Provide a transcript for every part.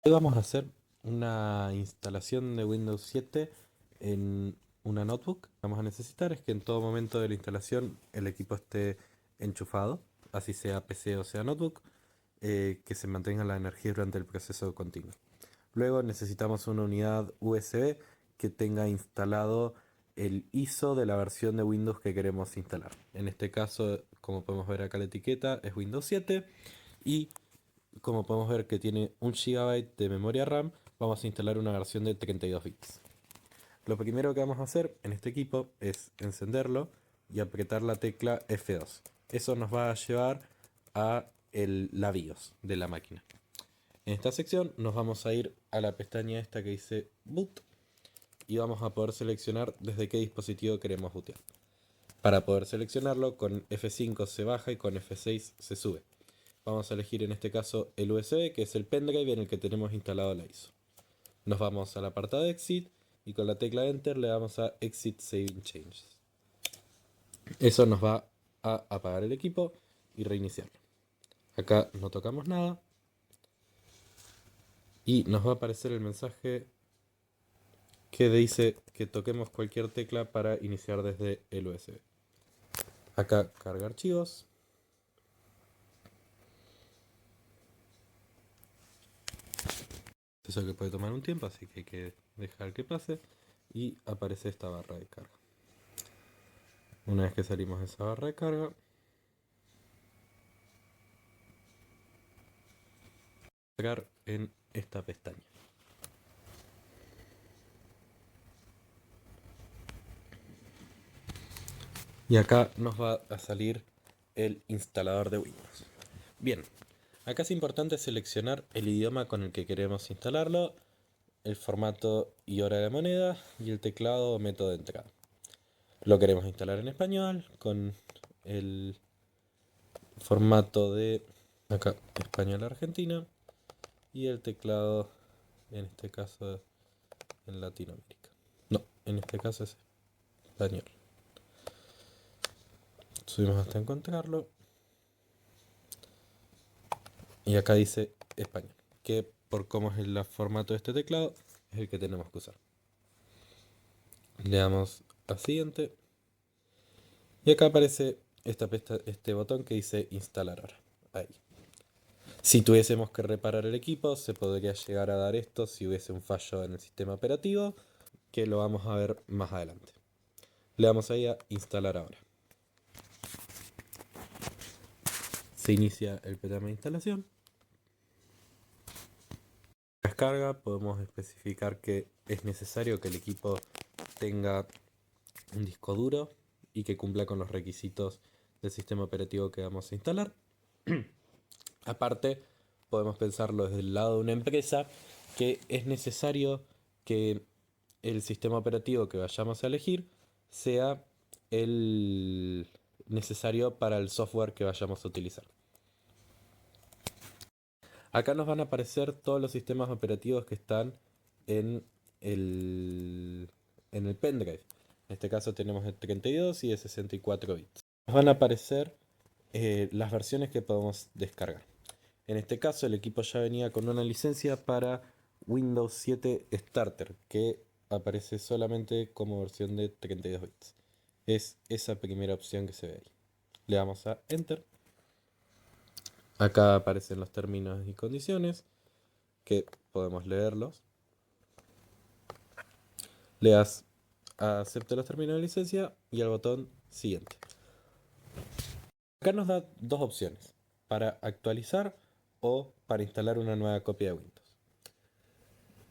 Hoy vamos a hacer una instalación de Windows 7 en una notebook. Lo que vamos a necesitar es que en todo momento de la instalación el equipo esté enchufado, así sea PC o sea notebook, que se mantenga la energía durante el proceso continuo. Luego necesitamos una unidad USB que tenga instalado el ISO de la versión de Windows que queremos instalar. En este caso, como podemos ver acá la etiqueta, es Windows 7 y como podemos ver que tiene 1 GB de memoria RAM, vamos a instalar una versión de 32 bits. Lo primero que vamos a hacer en este equipo es encenderlo y apretar la tecla F2. Eso nos va a llevar a la BIOS de la máquina. En esta sección nos vamos a ir a la pestaña esta que dice Boot y vamos a poder seleccionar desde qué dispositivo queremos bootear. Para poder seleccionarlo, con F5 se baja y con F6 se sube. Vamos a elegir en este caso el USB, que es el pendrive en el que tenemos instalado la ISO. Nos vamos al apartado Exit y con la tecla Enter le damos a Exit Saving Changes. Eso nos va a apagar el equipo y reiniciarlo. Acá no tocamos nada y nos va a aparecer el mensaje que dice que toquemos cualquier tecla para iniciar desde el USB. Acá carga archivos. Eso que puede tomar un tiempo, así que hay que dejar que pase. Y aparece esta barra de carga. Una vez que salimos de esa barra de carga, cargar en esta pestaña. Y acá nos va a salir el instalador de Windows. Bien, acá es importante seleccionar el idioma con el que queremos instalarlo, el formato y hora de la moneda y el teclado o método de entrada. Lo queremos instalar en español con el formato de acá español Argentina y el teclado en este caso en Latinoamérica. No, en este caso es español. Subimos hasta encontrarlo y acá dice español, que por cómo es el formato de este teclado es el que tenemos que usar. Le damos a siguiente y acá aparece este botón que dice instalar ahora. Ahí. Si tuviésemos que reparar el equipo, se podría llegar a dar esto si hubiese un fallo en el sistema operativo, que lo vamos a ver más adelante. Le damos ahí a instalar ahora. Se inicia el programa de instalación. Descarga, podemos especificar que es necesario que el equipo tenga un disco duro y que cumpla con los requisitos del sistema operativo que vamos a instalar. Aparte, podemos pensarlo desde el lado de una empresa, que es necesario que el sistema operativo que vayamos a elegir sea el necesario para el software que vayamos a utilizar. Acá nos van a aparecer todos los sistemas operativos que están en el, en el pendrive. En este caso tenemos el 32 y el 64 bits. Nos van a aparecer las versiones que podemos descargar. En este caso el equipo ya venía con una licencia para Windows 7 Starter, que aparece solamente como versión de 32 bits. Es esa primera opción que se ve ahí. Le damos a Enter. Acá aparecen los términos y condiciones, que podemos leerlos. Le das a acepto los términos de licencia y al botón siguiente. Acá nos da dos opciones, para actualizar o para instalar una nueva copia de Windows.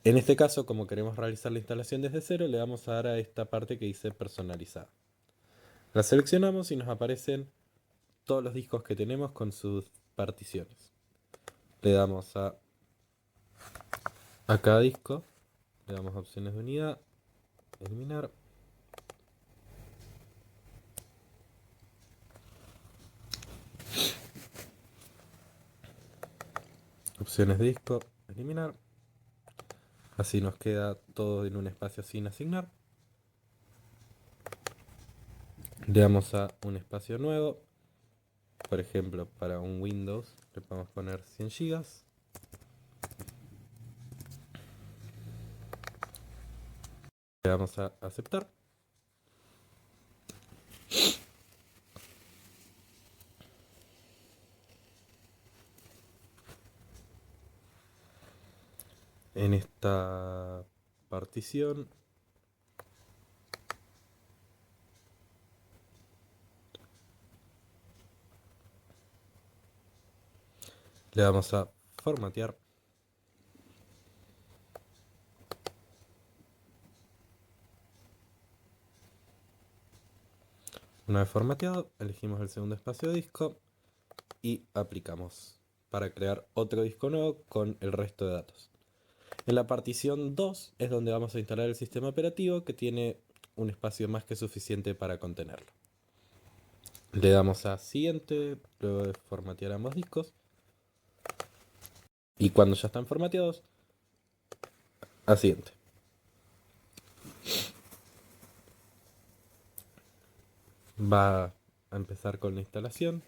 En este caso, como queremos realizar la instalación desde cero, le vamos a dar a esta parte que dice personalizada. La seleccionamos y nos aparecen todos los discos que tenemos con sus particiones. Le damos a cada disco, le damos a opciones de unidad, eliminar. Opciones de disco, eliminar. Así nos queda todo en un espacio sin asignar. Le damos a un espacio nuevo. Por ejemplo, para un Windows le podemos poner 100 GB. Le damos a aceptar. En esta partición le vamos a formatear. Una vez formateado, elegimos el segundo espacio de disco y aplicamos para crear otro disco nuevo con el resto de datos. En la partición 2 es donde vamos a instalar el sistema operativo, que tiene un espacio más que suficiente para contenerlo. Le damos a siguiente, luego de formatear ambos discos. Y cuando ya están formateados, a siguiente. Va a empezar con la instalación,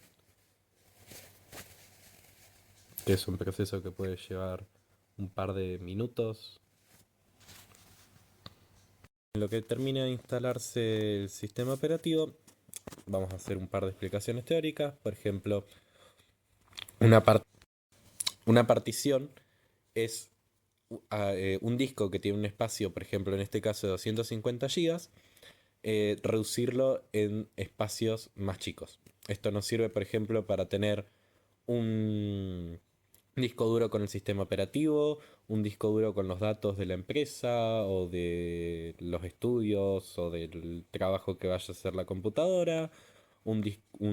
que es un proceso que puede llevar un par de minutos. En lo que termina de instalarse el sistema operativo, vamos a hacer un par de explicaciones teóricas. Por ejemplo, una partición es un disco que tiene un espacio, por ejemplo, en este caso de 250 GB, reducirlo en espacios más chicos. Esto nos sirve, por ejemplo, para tener un disco duro con el sistema operativo, un disco duro con los datos de la empresa o de los estudios o del trabajo que vaya a hacer la computadora, un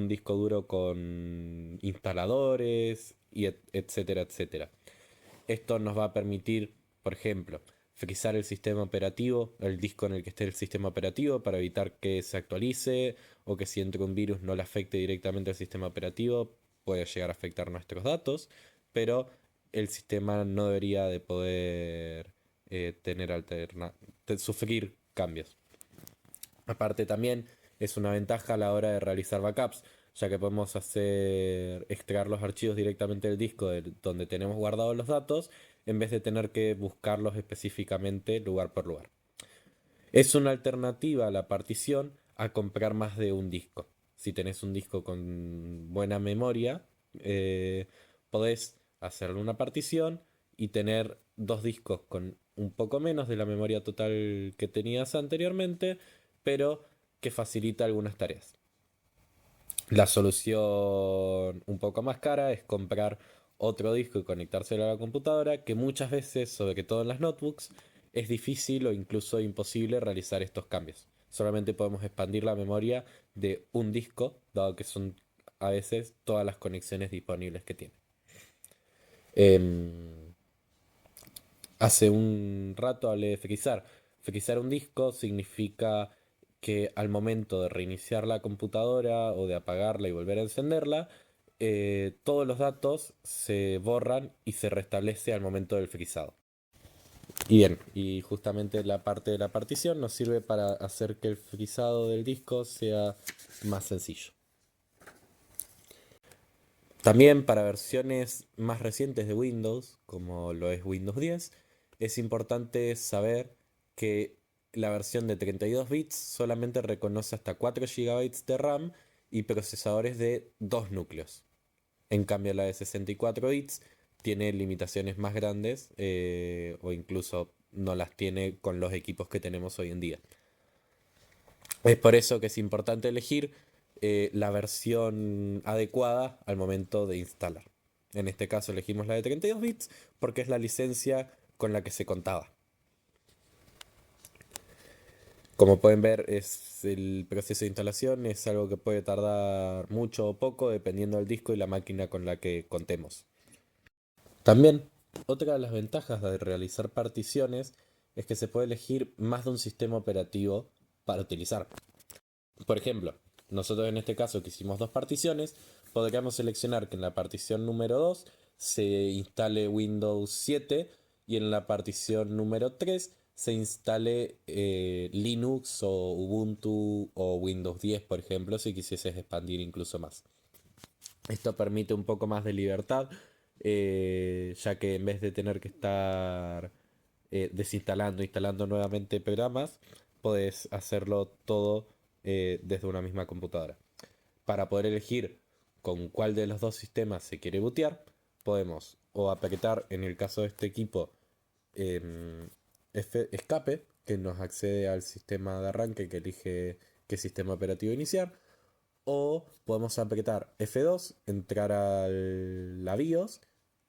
disco duro con instaladores, y etcétera, etcétera. Esto nos va a permitir, por ejemplo, frizar el sistema operativo, el disco en el que esté el sistema operativo, para evitar que se actualice o que si entra un virus no le afecte directamente al sistema operativo, puede llegar a afectar nuestros datos, pero el sistema no debería de poder sufrir cambios. Aparte también es una ventaja a la hora de realizar backups, ya que podemos extraer los archivos directamente del disco donde tenemos guardados los datos, en vez de tener que buscarlos específicamente lugar por lugar. Es una alternativa a la partición a comprar más de un disco. Si tenés un disco con buena memoria, podés hacerle una partición y tener dos discos con un poco menos de la memoria total que tenías anteriormente, pero que facilita algunas tareas. La solución un poco más cara es comprar otro disco y conectárselo a la computadora, que muchas veces, sobre todo en las notebooks, es difícil o incluso imposible realizar estos cambios. Solamente podemos expandir la memoria de un disco, dado que son a veces todas las conexiones disponibles que tiene. Em, Hace un rato hablé de frizar. Frizar un disco significa que al momento de reiniciar la computadora o de apagarla y volver a encenderla, todos los datos se borran y se restablece al momento del frizado. Y bien, y justamente la parte de la partición nos sirve para hacer que el frizado del disco sea más sencillo. También para versiones más recientes de Windows, como lo es Windows 10, es importante saber que la versión de 32 bits solamente reconoce hasta 4 GB de RAM y procesadores de 2 núcleos. En cambio, la de 64 bits tiene limitaciones más grandes, o incluso no las tiene con los equipos que tenemos hoy en día. Es por eso que es importante elegir la versión adecuada al momento de instalar. En este caso elegimos la de 32 bits porque es la licencia con la que se contaba. Como pueden ver, el proceso de instalación es algo que puede tardar mucho o poco dependiendo del disco y la máquina con la que contemos. También, otra de las ventajas de realizar particiones es que se puede elegir más de un sistema operativo para utilizar. Por ejemplo, nosotros en este caso que hicimos dos particiones, podríamos seleccionar que en la partición número 2 se instale Windows 7 y en la partición número 3 se instale Linux o Ubuntu o Windows 10, por ejemplo, si quisieses expandir incluso más. Esto permite un poco más de libertad, ya que en vez de tener que estar desinstalando, instalando nuevamente programas, podés hacerlo todo desde una misma computadora. Para poder elegir con cuál de los dos sistemas se quiere bootear, podemos o apretar, en el caso de este equipo, escape, que nos accede al sistema de arranque que elige qué sistema operativo iniciar, o podemos apretar F2, entrar a la BIOS,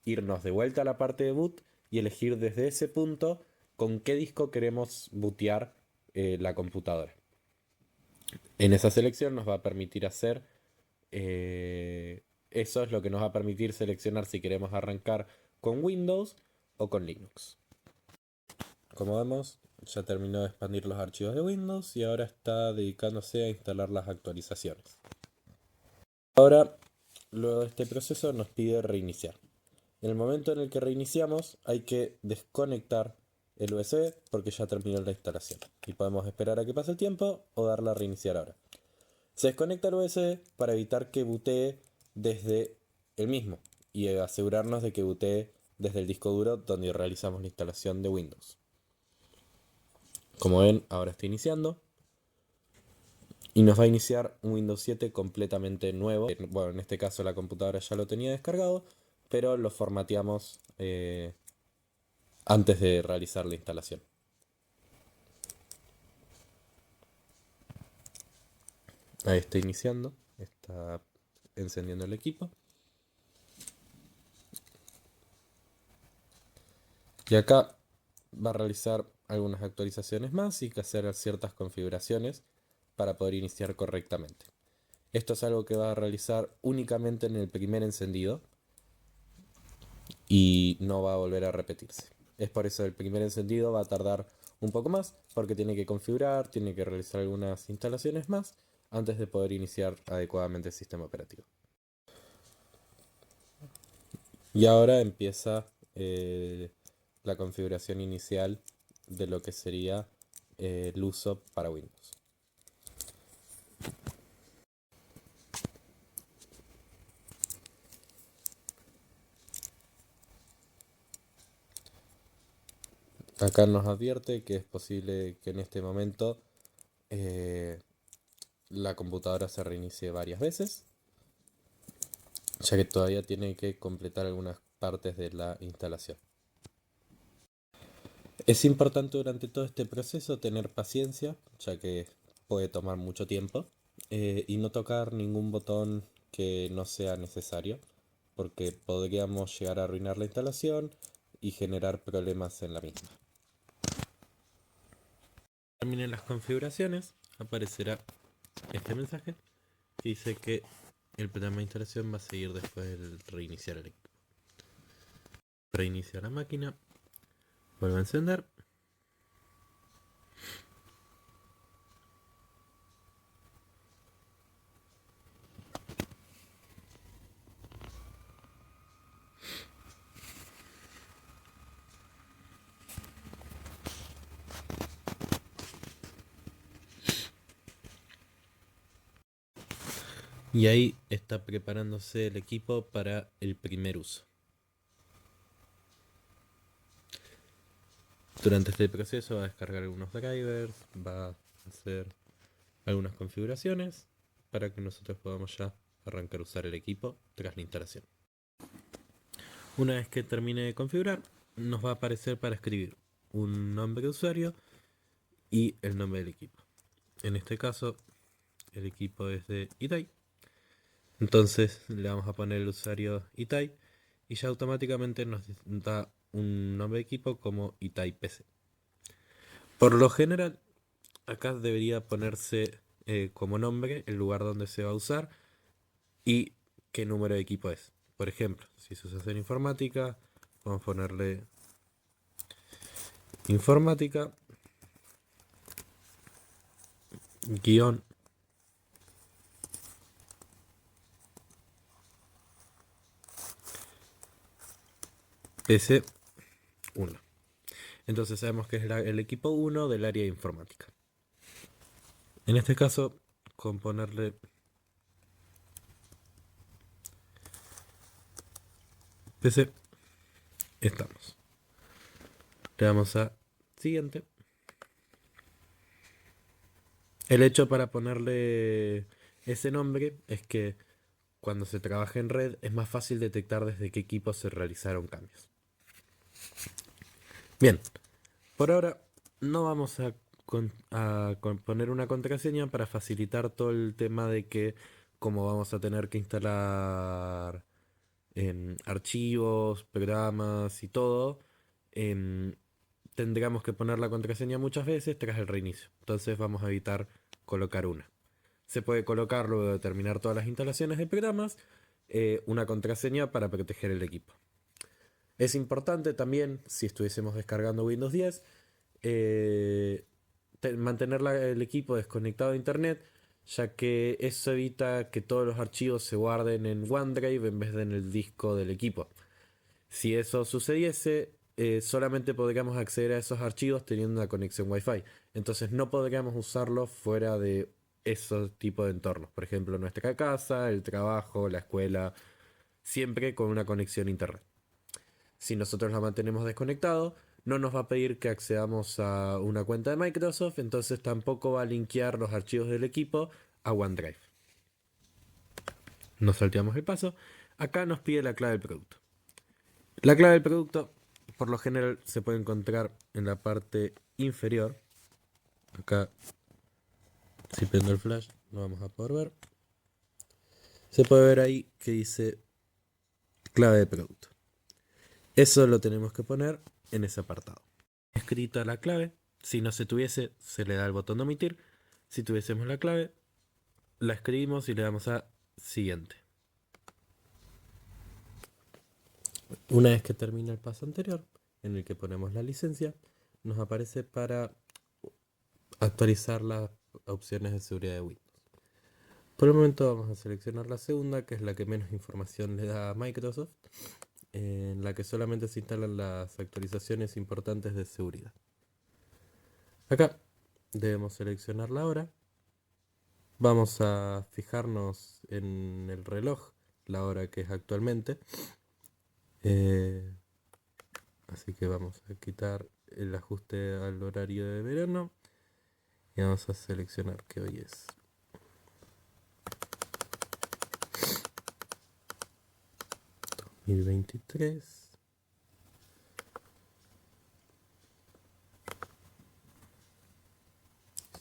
irnos de vuelta a la parte de boot y elegir desde ese punto con qué disco queremos bootear la computadora. En esa selección nos va a permitir hacer eso es lo que nos va a permitir seleccionar si queremos arrancar con Windows o con Linux. Como vemos, ya terminó de expandir los archivos de Windows y ahora está dedicándose a instalar las actualizaciones. Ahora, luego de este proceso, nos pide reiniciar. En el momento en el que reiniciamos, hay que desconectar el USB porque ya terminó la instalación. Y podemos esperar a que pase el tiempo o darle a reiniciar ahora. Se desconecta el USB para evitar que bootee desde el mismo y asegurarnos de que bootee desde el disco duro donde realizamos la instalación de Windows. Como ven, ahora está iniciando y nos va a iniciar un Windows 7 completamente nuevo. Bueno, en este caso la computadora ya lo tenía descargado, pero lo formateamos antes de realizar la instalación. Ahí está iniciando, está encendiendo el equipo. Y acá va a realizar algunas actualizaciones más y que hacer ciertas configuraciones para poder iniciar correctamente. Esto es algo que va a realizar únicamente en el primer encendido y no va a volver a repetirse. Es por eso el primer encendido va a tardar un poco más porque tiene que configurar, tiene que realizar algunas instalaciones más antes de poder iniciar adecuadamente el sistema operativo. Y ahora empieza la configuración inicial de lo que sería el uso para Windows. Acá nos advierte que es posible que en este momento la computadora se reinicie varias veces, ya que todavía tiene que completar algunas partes de la instalación. Es importante durante todo este proceso tener paciencia, ya que puede tomar mucho tiempo, y no tocar ningún botón que no sea necesario, porque podríamos llegar a arruinar la instalación y generar problemas en la misma. Terminen las configuraciones, aparecerá este mensaje que dice que el programa de instalación va a seguir después del reiniciar el equipo. Reinicia la máquina, vuelve a encender. Y ahí está preparándose el equipo para el primer uso. Durante este proceso va a descargar algunos drivers, va a hacer algunas configuraciones para que nosotros podamos ya arrancar a usar el equipo tras la instalación. Una vez que termine de configurar, nos va a aparecer para escribir un nombre de usuario y el nombre del equipo. En este caso, el equipo es de Itai. Entonces le vamos a poner el usuario Itai y ya automáticamente nos da un nombre de equipo como Itai PC. Por lo general, acá debería ponerse como nombre el lugar donde se va a usar y qué número de equipo es. Por ejemplo, si se usa en informática, vamos a ponerle informática guión PC 1. Entonces sabemos que es el equipo 1 del área de informática. En este caso, con ponerle PC, estamos. Le damos a siguiente. El hecho para ponerle ese nombre es que cuando se trabaja en red es más fácil detectar desde qué equipo se realizaron cambios. Bien, por ahora no vamos a poner una contraseña para facilitar todo el tema de que como vamos a tener que instalar archivos, programas y todo, em, tendríamos que poner la contraseña muchas veces tras el reinicio. Entonces vamos a evitar colocar una. Se puede colocar luego de terminar todas las instalaciones de programas una contraseña para proteger el equipo. Es importante también, si estuviésemos descargando Windows 10, eh, mantener el equipo desconectado de internet, ya que eso evita que todos los archivos se guarden en OneDrive en vez de en el disco del equipo. Si eso sucediese, solamente podríamos acceder a esos archivos teniendo una conexión Wi-Fi. Entonces no podríamos usarlos fuera de esos tipos de entornos. Por ejemplo, nuestra casa, el trabajo, la escuela, siempre con una conexión a internet. Si nosotros la mantenemos desconectado, no nos va a pedir que accedamos a una cuenta de Microsoft, entonces tampoco va a linkear los archivos del equipo a OneDrive. Nos salteamos el paso. Acá nos pide la clave del producto. La clave del producto, por lo general, se puede encontrar en la parte inferior. Acá, si prendo el flash, lo vamos a poder ver. Se puede ver ahí que dice clave de producto. Eso lo tenemos que poner en ese apartado. Escrita la clave, si no se tuviese, se le da el botón de omitir. Si tuviésemos la clave, la escribimos y le damos a siguiente. Una vez que termina el paso anterior, en el que ponemos la licencia, nos aparece para actualizar las opciones de seguridad de Windows. Por el momento vamos a seleccionar la segunda, que es la que menos información le da a Microsoft, en la que solamente se instalan las actualizaciones importantes de seguridad. Acá debemos seleccionar la hora. Vamos a fijarnos en el reloj, la hora que es actualmente. Así que vamos a quitar el ajuste al horario de verano y vamos a seleccionar que hoy es 2023.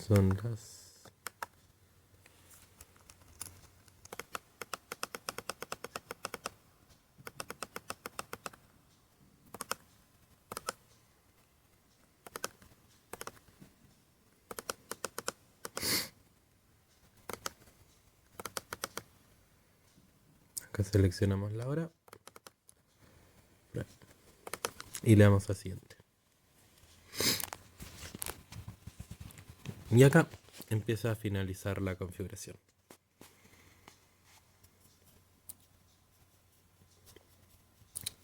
Son las... Acá seleccionamos la hora y le damos a siguiente. Y acá empieza a finalizar la configuración.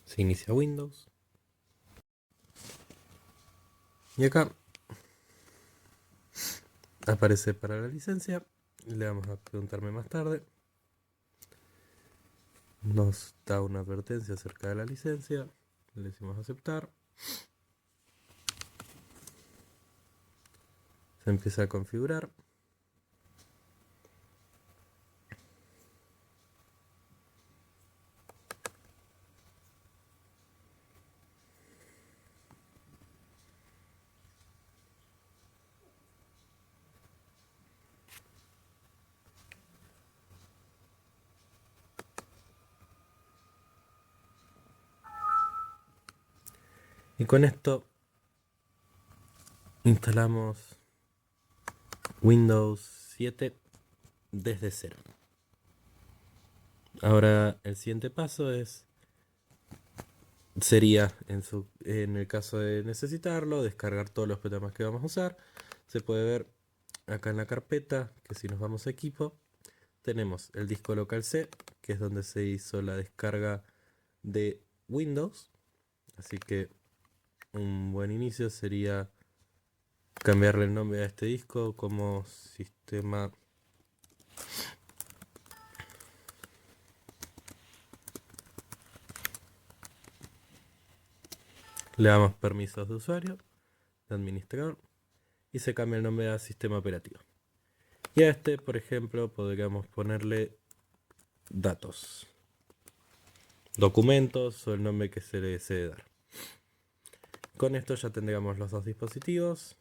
Se inicia Windows. Y acá aparece para la licencia. Le vamos a preguntarme más tarde. Nos da una advertencia acerca de la licencia. Le decimos aceptar. Se empieza a configurar. Y con esto instalamos Windows 7 desde cero. Ahora el siguiente paso sería, en el caso de necesitarlo, descargar todos los programas que vamos a usar. Se puede ver acá en la carpeta que si nos vamos a equipo, tenemos el disco local C, que es donde se hizo la descarga de Windows. Así que un buen inicio sería cambiarle el nombre a este disco como sistema Le damos permisos de usuario, de administrador, y se cambia el nombre a sistema operativo. Y a este, por ejemplo, podríamos ponerle datos, documentos o el nombre que se le desee dar. Con esto ya tendríamos los dos dispositivos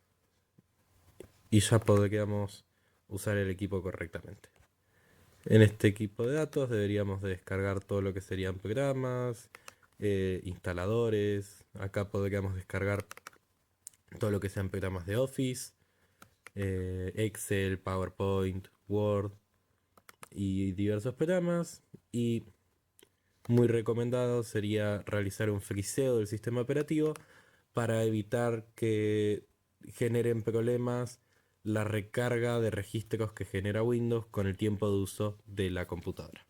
y ya podríamos usar el equipo correctamente. En este equipo de datos deberíamos de descargar todo lo que serían programas, instaladores. Acá podríamos descargar todo lo que sean programas de Office, Excel, PowerPoint, Word y diversos programas. Y muy recomendado sería realizar un friseo del sistema operativo para evitar que generen problemas la recarga de registros que genera Windows con el tiempo de uso de la computadora.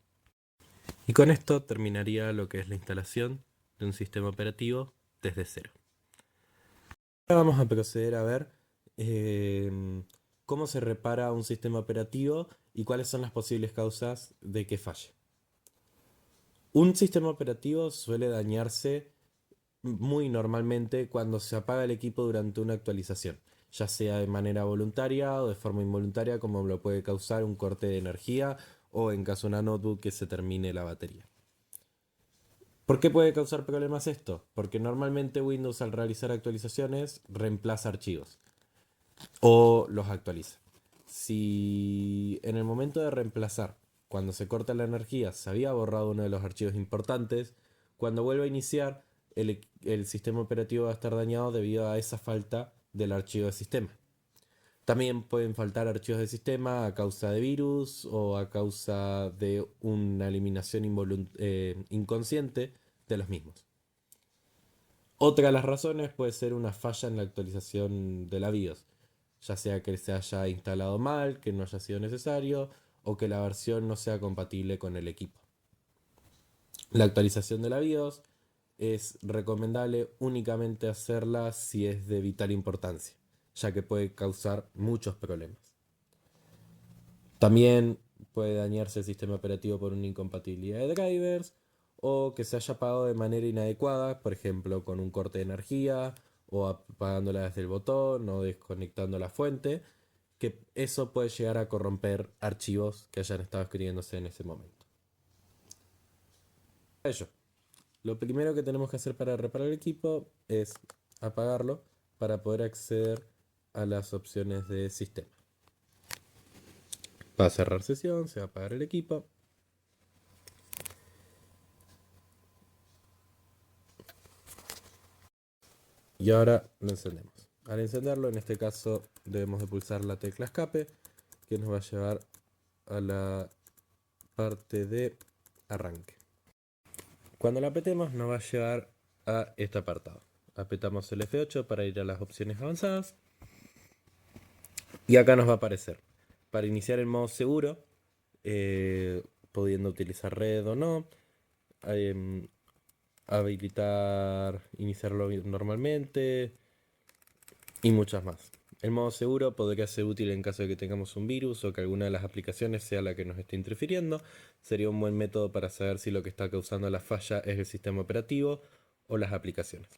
Y con esto terminaría lo que es la instalación de un sistema operativo desde cero. Ahora vamos a proceder a ver cómo se repara un sistema operativo y cuáles son las posibles causas de que falle. Un sistema operativo suele dañarse muy normalmente cuando se apaga el equipo durante una actualización, ya sea de manera voluntaria o de forma involuntaria, como lo puede causar un corte de energía o en caso de una notebook que se termine la batería. ¿Por qué puede causar problemas esto? Porque normalmente Windows al realizar actualizaciones reemplaza archivos o los actualiza. Si en el momento de reemplazar, cuando se corta la energía, se había borrado uno de los archivos importantes, cuando vuelva a iniciar, el sistema operativo va a estar dañado debido a esa falta del archivo de sistema. También pueden faltar archivos de sistema a causa de virus o a causa de una eliminación inconsciente de los mismos. Otra de las razones puede ser una falla en la actualización de la BIOS, ya sea que se haya instalado mal, que no haya sido necesario o que la versión no sea compatible con el equipo. La actualización de la BIOS es recomendable únicamente hacerla si es de vital importancia, ya que puede causar muchos problemas. También puede dañarse el sistema operativo por una incompatibilidad de drivers o que se haya apagado de manera inadecuada, por ejemplo con un corte de energía o apagándola desde el botón o desconectando la fuente, que eso puede llegar a corromper archivos que hayan estado escribiéndose en ese momento. Ello. Lo primero que tenemos que hacer para reparar el equipo es apagarlo para poder acceder a las opciones de sistema. Va a cerrar sesión, se va a apagar el equipo. Y ahora lo encendemos. Al encenderlo, en este caso, debemos de pulsar la tecla escape, que nos va a llevar a la parte de arranque. Cuando la apretemos, nos va a llevar a este apartado. Apretamos el F8 para ir a las opciones avanzadas. Y acá nos va a aparecer, para iniciar el modo seguro, pudiendo utilizar red o no, habilitar, iniciarlo normalmente y muchas más. El modo seguro podría ser útil en caso de que tengamos un virus o que alguna de las aplicaciones sea la que nos esté interfiriendo. Sería un buen método para saber si lo que está causando la falla es el sistema operativo o las aplicaciones.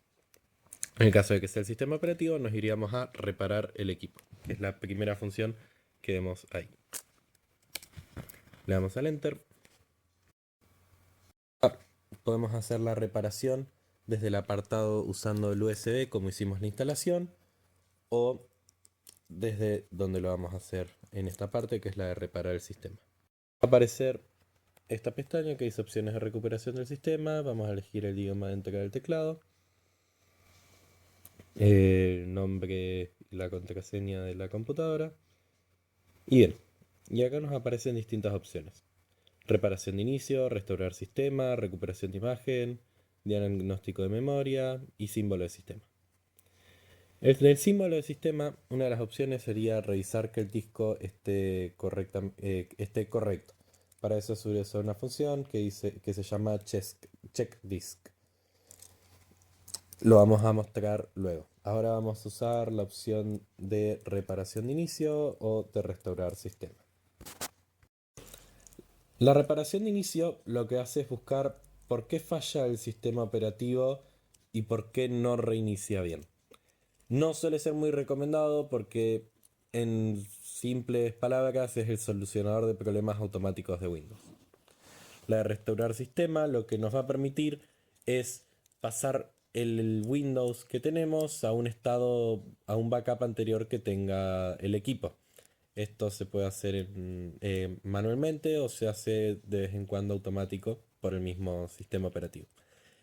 En el caso de que sea el sistema operativo, nos iríamos a reparar el equipo, que es la primera función que vemos ahí. Le damos al Enter. Podemos hacer la reparación desde el apartado usando el USB como hicimos la instalación o desde donde lo vamos a hacer en esta parte que es la de reparar el sistema. Va a aparecer esta pestaña que dice opciones de recuperación del sistema. Vamos a elegir el idioma de entrega del teclado, el nombre y la contraseña de la computadora. Y bien, y acá nos aparecen distintas opciones. Reparación de inicio, restaurar sistema, recuperación de imagen, diagnóstico de memoria y símbolo de sistema. En el símbolo de sistema, una de las opciones sería revisar que el disco esté correcto. Para eso se usa una función que se llama check disk. Lo vamos a mostrar luego. Ahora vamos a usar la opción de reparación de inicio o de restaurar sistema. La reparación de inicio lo que hace es buscar por qué falla el sistema operativo y por qué no reinicia bien. No suele ser muy recomendado porque en simples palabras es el solucionador de problemas automáticos de Windows. La de restaurar sistema lo que nos va a permitir es pasar el Windows que tenemos a un estado, a un backup anterior que tenga el equipo. Esto se puede hacer manualmente o se hace de vez en cuando automático por el mismo sistema operativo.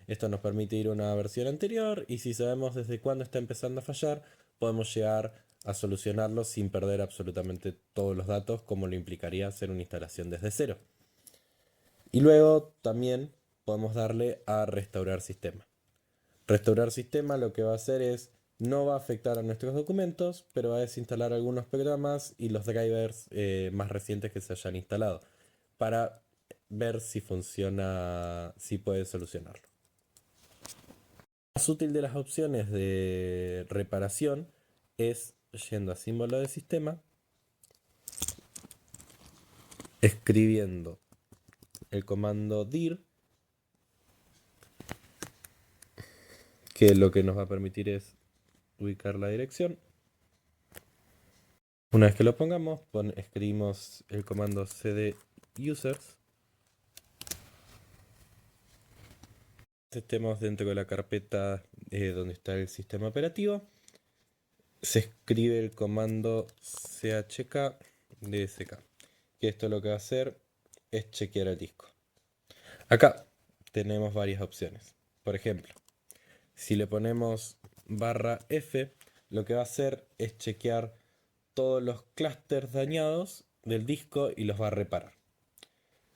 Esto nos permite ir a una versión anterior y si sabemos desde cuándo está empezando a fallar, podemos llegar a solucionarlo sin perder absolutamente todos los datos como lo implicaría hacer una instalación desde cero. Y luego también podemos darle a restaurar sistema. Restaurar sistema lo que va a hacer es, no va a afectar a nuestros documentos, pero va a desinstalar algunos programas y los drivers más recientes que se hayan instalado para ver si funciona, si puede solucionarlo. La más útil de las opciones de reparación es yendo a símbolo de sistema, escribiendo el comando dir, que lo que nos va a permitir es ubicar la dirección. Una vez que lo pongamos, escribimos el comando cd users. Estemos dentro de la carpeta donde está el sistema operativo. Se escribe el comando chk dsk, que esto lo que va a hacer es chequear el disco. Acá tenemos varias opciones. Por ejemplo, si le ponemos /f, lo que va a hacer es chequear todos los clústeres dañados del disco y los va a reparar.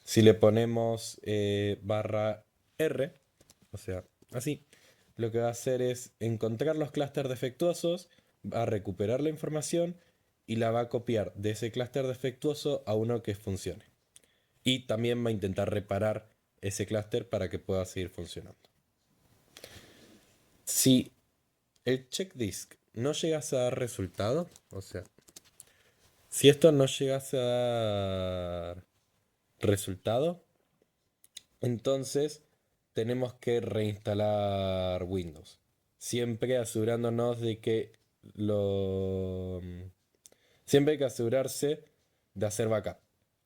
Si le ponemos /r, o sea, así, lo que va a hacer es encontrar los clústeres defectuosos, va a recuperar la información y la va a copiar de ese clúster defectuoso a uno que funcione. Y también va a intentar reparar ese clúster para que pueda seguir funcionando. Si el checkdisk no llegase a dar resultado, o sea, si esto no llegase a dar resultado, entonces tenemos que reinstalar Windows. Siempre asegurándonos de que siempre hay que asegurarse de hacer backup.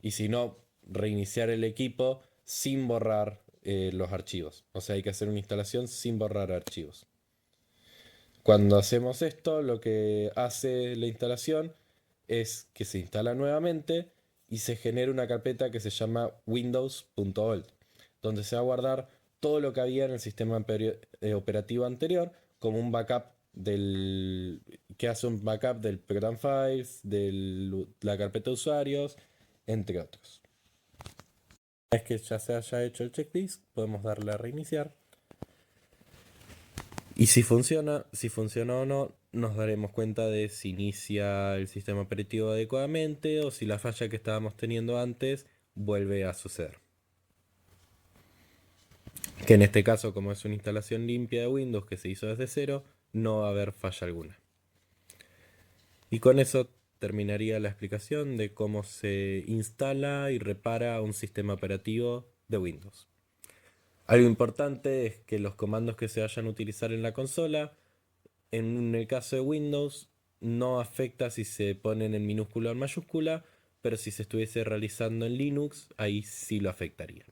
Y si no, reiniciar el equipo sin borrar los archivos. O sea, hay que hacer una instalación sin borrar archivos. Cuando hacemos esto, lo que hace la instalación es que se instala nuevamente y se genera una carpeta que se llama windows.old, donde se va a guardar todo lo que había en el sistema operativo anterior como un backup que hace un backup del program files, de la carpeta de usuarios, entre otros. Una vez que ya se haya hecho el checklist, podemos darle a reiniciar. Y si funciona o no, nos daremos cuenta de si inicia el sistema operativo adecuadamente o si la falla que estábamos teniendo antes vuelve a suceder. Que en este caso, como es una instalación limpia de Windows que se hizo desde cero, no va a haber falla alguna. Y con eso terminaría la explicación de cómo se instala y repara un sistema operativo de Windows. Algo importante es que los comandos que se vayan a utilizar en la consola, en el caso de Windows, no afecta si se ponen en minúscula o en mayúscula, pero si se estuviese realizando en Linux, ahí sí lo afectaría.